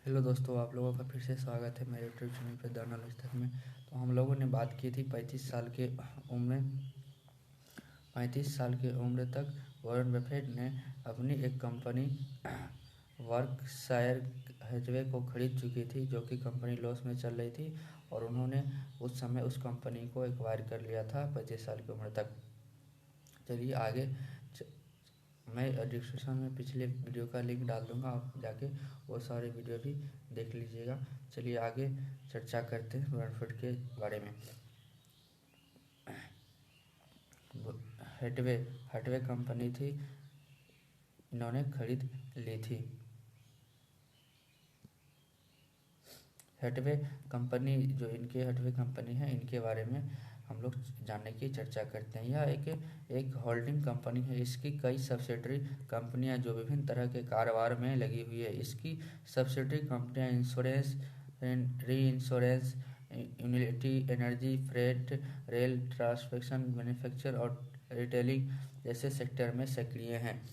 Hello दोस्तों, आप लोगों का फिर से स्वागत है मेरे यूट्यूब चैनल पर द नॉलेज तक में। तो हम लोगों ने बात की थी 35 साल के उम्र तक वॉरेन बफेट ने अपनी एक कंपनी वर्कशायर हैथवे को खरीद चुकी थी, जो कि कंपनी लॉस में चल रही थी। और उन्होंने उस समय उस कंपनी को एक्वायर कर लिया था 35 साल की उम्र तक। चलिए आगे मैं डिस्क्रिप्शन में पिछले वीडियो का लिंक डाल दूंगा, आप जाके वो सारे वीडियो भी देख लीजिएगा। चलिए आगे चर्चा करते हैं वॉरेन बफेट के बारे में। हैथवे हैथवे कंपनी थी, इन्होंने खरीद ली थी। हैथवे कंपनी हैथवे कंपनी है, इनके बारे में हम लोग जानने की चर्चा करते हैं। यह एक होल्डिंग कंपनी है। इसकी कई सब्सिडरी कंपनियां जो विभिन्न तरह के कारोबार में लगी हुई है। इसकी सब्सिडरी कंपनियां इंश्योरेंस, री insurance, utility, energy, freight, rail, transportation, manufacture और रिटेलिंग जैसे सेक्टर में सक्रिय हैं।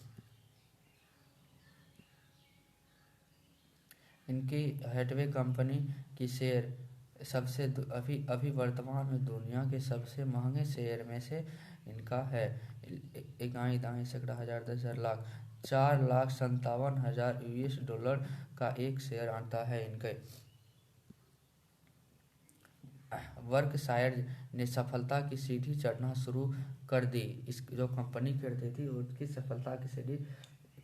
इनकी हैथवे कंपनी की शेयर अभी वर्तमान में दुनिया के सबसे महंगे शेयर में से इनका है। इकाई दाएं सैकड़ा हजार 10,000 लाख 4,57,000 US$ का एक शेयर आता है इनके। वर्कशायर ने सफलता की सीढ़ी चढ़ना शुरू कर दी। इस जो कंपनी करती थी उसकी सफलता की सीढ़ी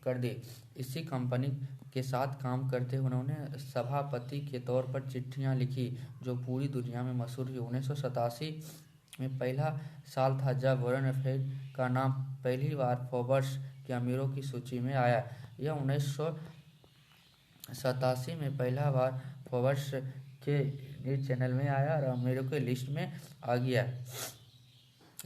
कर दी। इसी कंपनी के साथ काम करते उन्होंने सभापति के तौर पर चिट्ठियां लिखी, जो पूरी दुनिया में मशहूर हुई। 1987 में पहला साल था जब वॉरेन बफेट का नाम पहली बार फोर्ब्स के अमीरों की सूची में आया। यह 1987 में पहला बार फोर्ब्स के न्यूज चैनल में आया और अमीरों के लिस्ट में आ गया।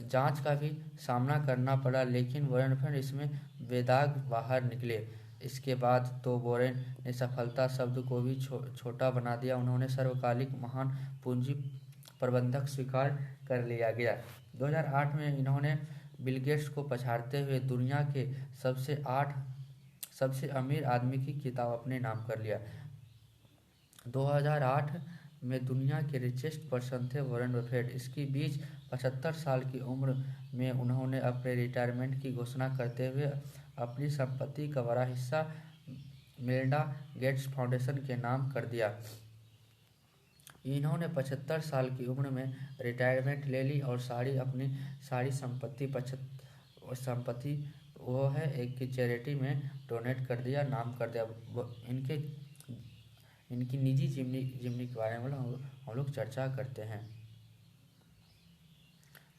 जांच का भी सामना करना पड़ा, लेकिन वॉरेन बफेट इसमें बेदाग बाहर निकले। इसके बाद तो वॉरेन ने सफलता शब्द को भी छोटा बना दिया। उन्होंने सर्वकालिक महान पूंजी प्रबंधक स्वीकार कर लिया गया। 2008 में इन्होंने बिल गेट्स को पछाड़ते हुए दुनिया के सबसे अमीर आदमी की खिताब अपने नाम कर लिया। 2008 में दुनिया के रिचेस्ट पर्सन थे वॉरेन बफेट। इसके बीच 75 साल की उम्र में उन्होंने अपने रिटायरमेंट की घोषणा करते हुए अपनी संपत्ति का बड़ा हिस्सा मेलिंडा गेट्स फाउंडेशन के नाम कर दिया। इन्होंने 75 साल की उम्र में रिटायरमेंट ले ली और अपनी सारी संपत्ति वो है एक चैरिटी में डोनेट कर दिया, नाम कर दिया। इनकी निजी जिंदगी के बारे में हम लोग चर्चा करते हैं।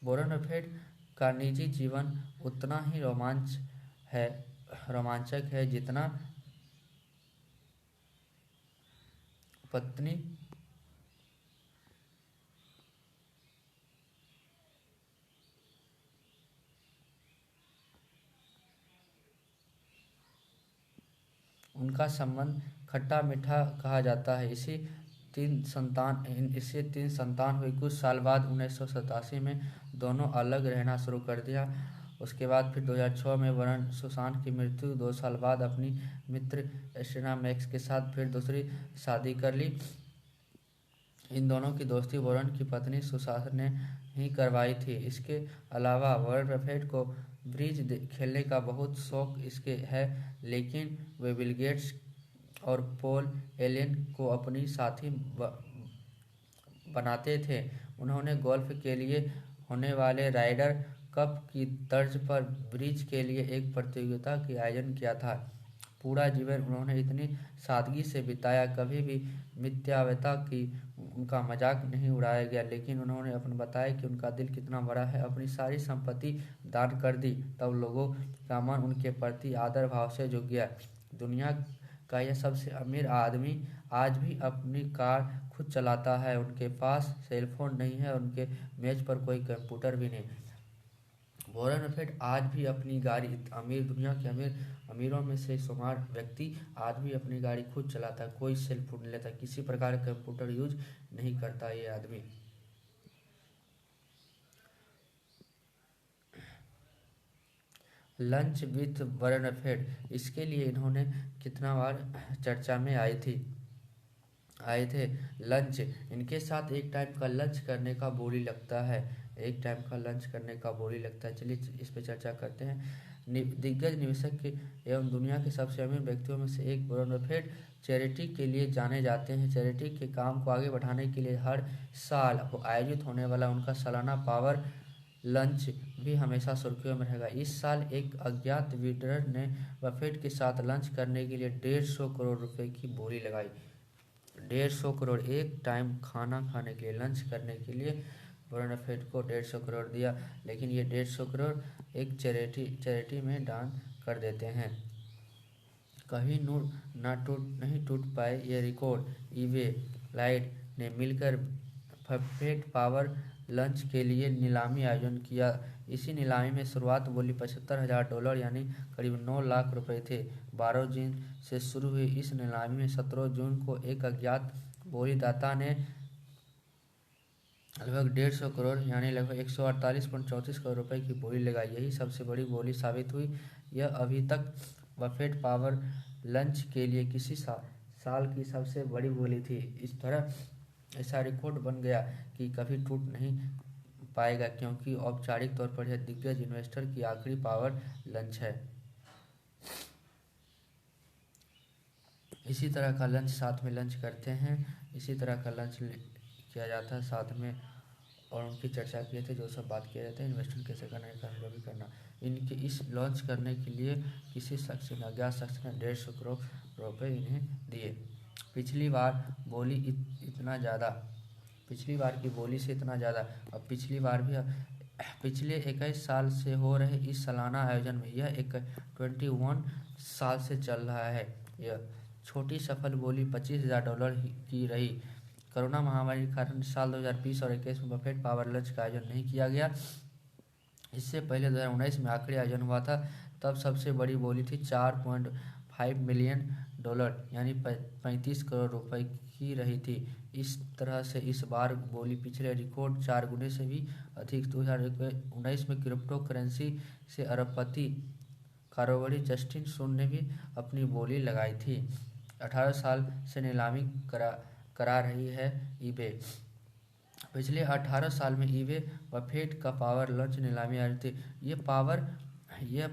वॉरेन बफेट का निजी जीवन उतना ही रोमांचक है जितना पत्नी उनका संबंध खट्टा मीठा कहा जाता है। इसे तीन संतान हुई। कुछ साल बाद 1987 में दोनों अलग रहना शुरू कर दिया। उसके बाद फिर 2006 में वॉरेन सुसान की मृत्यु 2 साल बाद अपनी मित्र एस्टेना मैक्स के साथ फिर दूसरी शादी कर ली। इन दोनों की दोस्ती वॉरेन की पत्नी सुसान ने ही करवाई थी। इसके अलावा वॉरेन बफेट को ब्रिज खेलने का बहुत शौक है, लेकिन वे बिल गेट्स और पॉल एलेन को अपनी साथी बनाते थे। उन्होंने गोल्फ के लिए होने वाले राइडर कप की तर्ज पर ब्रिज के लिए एक प्रतियोगिता का आयोजन किया था। पूरा जीवन उन्होंने इतनी सादगी से बिताया, कभी भी मिथ्यावादी की उनका मजाक नहीं उड़ाया गया। लेकिन उन्होंने बताया कि उनका दिल कितना बड़ा है। अपनी सारी संपत्ति दान कर दी, तब लोगों का मन उनके प्रति आदर भाव से झुक गया। दुनिया का यह सबसे अमीर आदमी आज भी अपनी कार खुद चलाता है। उनके पास सेलफोन नहीं है, उनके मेज पर कोई कंप्यूटर भी नहीं। वॉरेन बफेट आज भी अपनी गाड़ी दुनिया के अमीरों में से शुमार व्यक्ति आज भी अपनी गाड़ी खुद चलाता है। कोई सेलफोन नहीं लेता, किसी प्रकार का कंप्यूटर यूज नहीं करता ये आदमी। लंच विथ वॉरेन बफेट, इसके लिए इन्होंने कितना बार चर्चा में आई थी। आए थे लंच। इनके साथ एक टाइम का लंच करने का बोली लगता है, एक टाइम का लंच करने का बोली लगता है। चलिए इस पे चर्चा करते हैं। दिग्गज निवेशक के एवं दुनिया के सबसे अमीर व्यक्तियों में से एक वॉरेन बफेट चैरिटी के लिए जाने जाते हैं। चैरिटी के काम को आगे बढ़ाने के लिए हर साल आयोजित होने वाला उनका सालाना पावर लंच भी हमेशा सुर्खियों में रहेगा। इस साल एक अज्ञात विक्रेता ने बफेट के साथ लंच करने के लिए 150 करोड़ रुपए की बोली लगाई। 150 करोड़, एक टाइम खाना खाने के लिए, लंच करने के लिए वॉरेन बफेट को 150 करोड़ दिया, लेकिन ये 150 करोड़ एक चैरिटी में दान कर देते हैं। कभी नहीं टूट पाए ये रिकॉर्ड। ईबे लाइट ने मिलकर बफेट पावर लंच के लिए नीलामी आयोजन किया। इसी नीलामी में शुरुआत बोली $75,000 यानी करीब 9 लाख रुपए थे। 12 जून से शुरू हुई इस नीलामी में 17 जून को एक अज्ञात बोलीदाता ने लगभग 150 करोड़ यानी लगभग 148.34 करोड़ रुपए की बोली लगाई। यही सबसे बड़ी बोली साबित हुई। यह अभी तक बफेट पावर लंच के लिए किसी साल की सबसे बड़ी बोली थी। इस तरह ऐसा रिकॉर्ड बन गया कि कभी टूट नहीं पाएगा, क्योंकि औपचारिक तौर पर यह दिग्गज इन्वेस्टर की आखिरी पावर लंच है। इसी तरह का लंच साथ में लंच करते हैं, इसी तरह का लंच किया जाता है साथ में, और उनकी चर्चा किए थे, जो सब बात किए जाते हैं इन्वेस्टमेंट कैसे करना है, जो भी करना। इनके इस लॉन्च करने के लिए किसी शख्स ने, अज्ञात शख्स ने 150 करोड़ रुपए इन्हें दिए। पिछली बार बोली इतना ज़्यादा, पिछली बार की बोली से इतना ज़्यादा, अब पिछली बार भी पिछले 21 साल से हो रहे इस सालाना आयोजन में यह 21 साल से चल रहा है। यह छोटी सफल बोली $25,000 की रही। कोरोना महामारी के कारण साल 2020 और 2021 में बफेट पावर लंच का आयोजन नहीं किया गया। इससे पहले 2019 में आखिरी आयोजन हुआ था, तब सबसे बड़ी बोली थी $4.5 मिलियन यानी 35 करोड़ रुपए की रही थी। इस तरह से इस बार बोली पिछले रिकॉर्ड 4 गुने से भी अधिक। 2019 में क्रिप्टो करेंसी से अरबपति कारोबारी जस्टिन सुन ने भी अपनी बोली लगाई थी। 18 साल से नीलामी करा रही है ईबे। पिछले 18 साल में ईबे बफेट का पावर लंच नीलामी आ रही थी। यह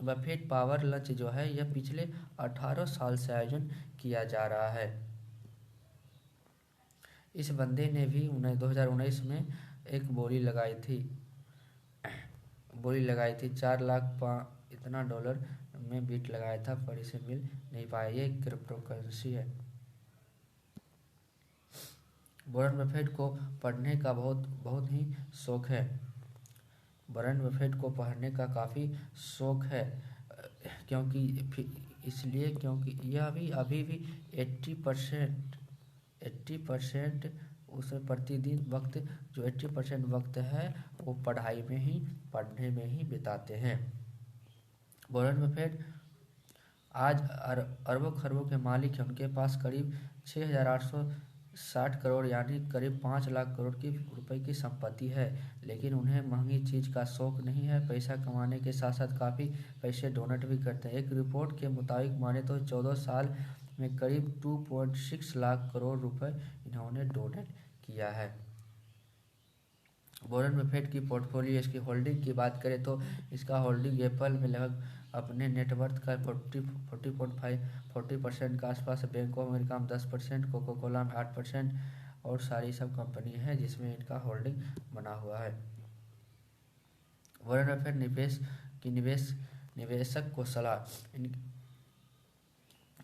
बफेट पावर लंच जो है यह पिछले 18 साल से आयोजन किया जा रहा है। इस बंदे ने भी 2019 में एक बोली लगाई थी 4 लाख इतना $, में बीट लगाया था, पर इसे मिल नहीं पाया। ये क्रिप्टो करेंसी है। वॉरेन बफेट को पढ़ने का बहुत ही शौक है। वॉरेन बफेट को पढ़ने का काफ़ी शौक है, क्योंकि यह भी अभी भी 80% उसे प्रतिदिन वक्त, जो 80% वक्त है वो पढ़ने में ही बिताते हैं। वॉरेन बफेट आज अरबों खरबों के मालिक हैं। उनके पास करीब 6,860 करोड़ यानी करीब 5 लाख करोड़ की रुपए की संपत्ति है, लेकिन उन्हें महंगी चीज़ का शौक नहीं है। पैसा कमाने के साथ साथ काफ़ी पैसे डोनेट भी करते हैं। एक रिपोर्ट के मुताबिक माने तो 14 साल में करीब 2.6 लाख करोड़ रुपए इन्होंने डोनेट किया है। वॉरेन बफेट की पोर्टफोलियो, इसकी होल्डिंग की बात करें तो इसका होल्डिंग एप्पल में लगभग अपने नेटवर्थ का 40% के आसपास, बैंक ऑफ अमेरिका में 10%, कोको कोला में 8%, और सारी सब कंपनी है जिसमें इनका होल्डिंग बना हुआ है। वॉरेन बफेट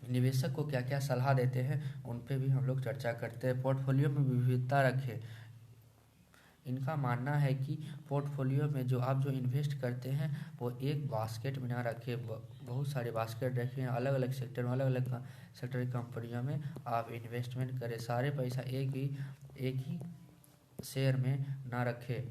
निवेशक को क्या क्या सलाह देते हैं उन पे भी हम लोग चर्चा करते हैं। पोर्टफोलियो में विविधता रखें। इनका मानना है कि पोर्टफोलियो में जो आप इन्वेस्ट करते हैं वो एक बास्केट में ना रखें, बहुत सारे बास्केट रखें। अलग अलग सेक्टर में, अलग अलग सेक्टर की कंपनियों में आप इन्वेस्टमेंट करें। सारे पैसा एक ही शेयर में ना रखें।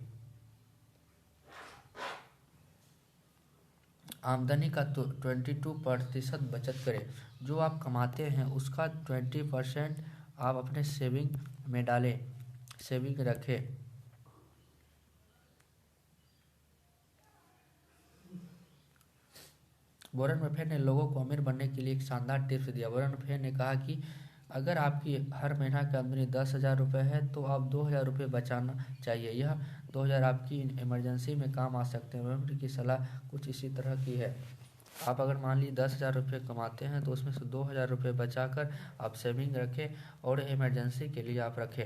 आमदनी का 22% बचत करें। जो आप कमाते हैं उसका 20% आप अपने सेविंग में डालें, सेविंग रखें। वॉरेन बफेट ने लोगों को अमीर बनने के लिए एक शानदार टिप्स दिया। वॉरेन बफेट ने कहा कि अगर आपकी हर महीना की आमदनी 10,000 रुपये है तो आप 2,000 रुपये बचाना चाहिए। यह 2,000 आपकी इमरजेंसी में काम आ सकते हैं। मेरी की सलाह कुछ इसी तरह की है। आप अगर मान लीजिए 10,000 रुपये कमाते हैं तो उसमें से 2,000 रुपये बचा कर आप सेविंग रखें और इमरजेंसी के लिए आप रखें।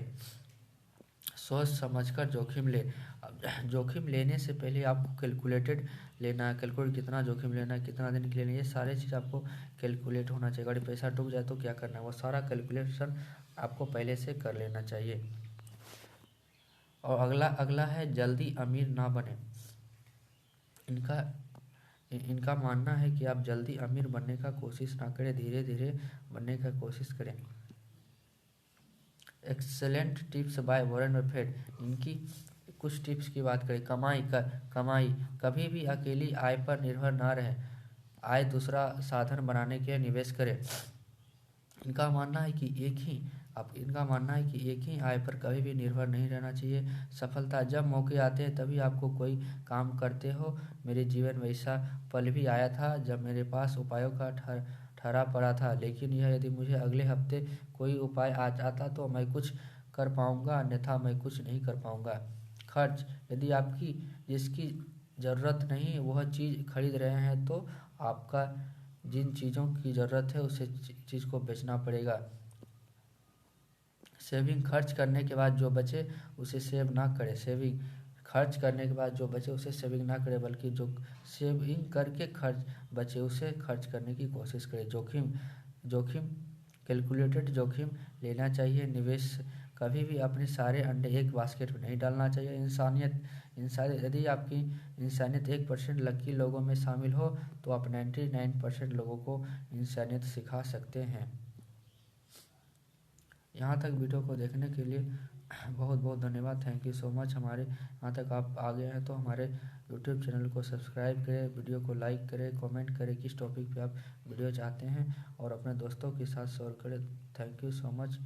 सोच समझकर जोखिम ले। अब जोखिम लेने से पहले आपको कैलकुलेटेड लेना है, कैलकुलेट कितना जोखिम लेना है, कितना दिन के लिए लेना है, ये सारे चीज़ आपको कैलकुलेट होना चाहिए। अगर पैसा डूब जाए तो क्या करना है, वो सारा कैलकुलेशन आपको पहले से कर लेना चाहिए। और अगला अगला है जल्दी अमीर ना बने। इनका इनका मानना है कि आप जल्दी अमीर बनने का कोशिश ना करें, धीरे धीरे बनने का कोशिश करें। Excellent tips by Warren Buffett. इनकी कुछ टिप्स की बात करें। कमाई कभी भी अकेली आय पर निर्भर ना रहे, आय दूसरा साधन बनाने के लिए निवेश करें। इनका मानना है कि एक ही आय पर कभी भी निर्भर नहीं रहना चाहिए। सफलता जब मौके आते हैं तभी आपको कोई काम करते हो। मेरे जीवन में ऐसा पल भी आया था जब मेरे पास उपायों का ठहरा पड़ा था, लेकिन यह यदि मुझे अगले हफ्ते कोई उपाय आ जाता तो मैं कुछ कर पाऊंगा, अन्यथा मैं कुछ नहीं कर पाऊंगा। खर्च यदि आपकी जिसकी ज़रूरत नहीं वह चीज़ खरीद रहे हैं तो आपका जिन चीज़ों की ज़रूरत है उसे चीज़ को बेचना पड़ेगा। सेविंग खर्च करने के बाद जो बचे उसे सेव ना करें। सेविंग खर्च करने के बाद जो बचे उसे सेविंग ना करें, बल्कि जो सेविंग करके खर्च बचे उसे खर्च करने की कोशिश करें। जोखिम जोखिम कैलकुलेटेड जोखिम लेना चाहिए। निवेश कभी भी अपने सारे अंडे एक बास्केट में नहीं डालना चाहिए। इंसानियत यदि आपकी इंसानियत 1% लकी लोगों में शामिल हो तो आप 99% लोगों को इंसानियत सिखा सकते हैं। यहाँ तक वीडियो को देखने के लिए बहुत बहुत धन्यवाद। Thank you so much. हमारे यहाँ तक आप आ गए हैं तो हमारे यूट्यूब चैनल को सब्सक्राइब करें, वीडियो को लाइक करें, कमेंट करें किस टॉपिक पे आप वीडियो चाहते हैं और अपने दोस्तों के साथ शेयर करें। Thank you so much.